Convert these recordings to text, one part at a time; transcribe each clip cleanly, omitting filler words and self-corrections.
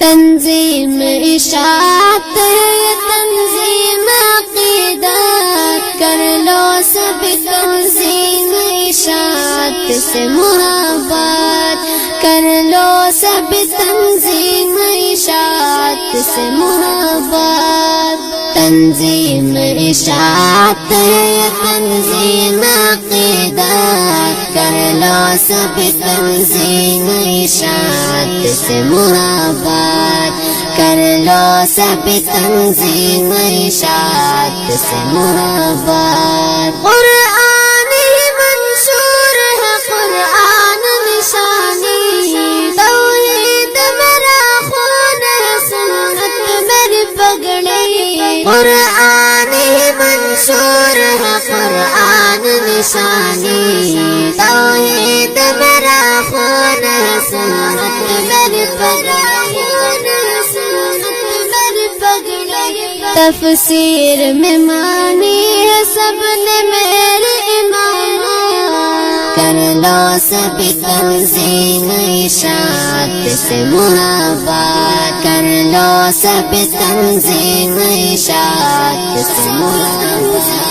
تنظیم اشاعت ہے تنظیم عقیدت، کر لو سب تنظیم اشاعت سے محبت، کر لو سب تنظیم اشاعت سے محبت۔ تنظیم اشاعت ہے تنظیم عقیدت، کر لو سب تنظیم اشاعت سے محبت، کر لو سب تنظیم اشاعت سے محبت۔ قرآن ہی منشور ہے قرآن نشانی، توحید میرا خون ہے سنت میری پگڑی، قرآن ہی منشور ہے قرآن نشانی، توحید میرا خون ہے سنت میری پگڑی، تفسیر میں مانی ہے سب نے میرے امام، کر لو سب تنظیم اشاعت سے محبت، کر لو سب تنظیم اشاعت سے محبت۔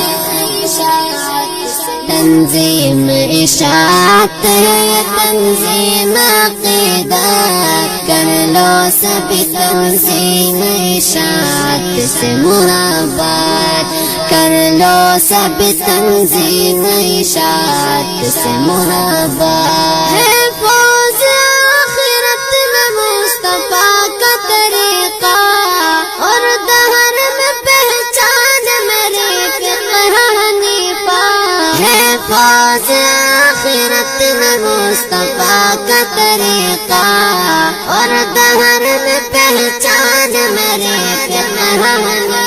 تنظیم اشاعت ہے تنظیم عقیدت، کر لو سب تنظیم اشاعت سے محبت، کر لو سب تنظیم اشاعت سے محبت۔ ہے فوز آخرت میں مصطفیٰ کا طریقہ، اور دہر میں پہچان میرے فقہ حنیفہ، ہے فوز آخرت میں مصطفیٰ کا طریقہ، اور دہر میں پہچان میرے فقہ حنیفہ،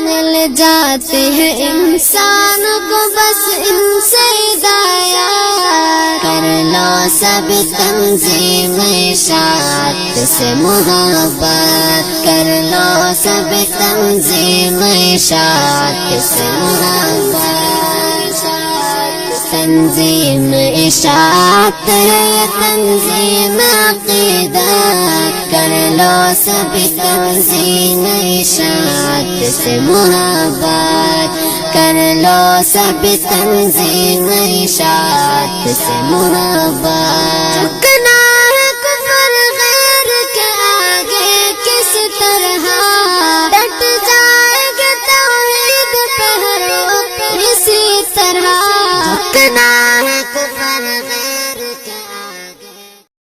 مل جاتے ہیں انسان کو بس ان سے ہدایت، کر لو سب تنظیم اشاعت سے محبت، کر لو سب تنظیم اشاعت سے محبت۔ تنظیم اشاعت ہے تنظیم عقیدت، کر لو سب تنظیم اشاعت سے محبت، کر لو سب تنظیم اشاعت سے محبت۔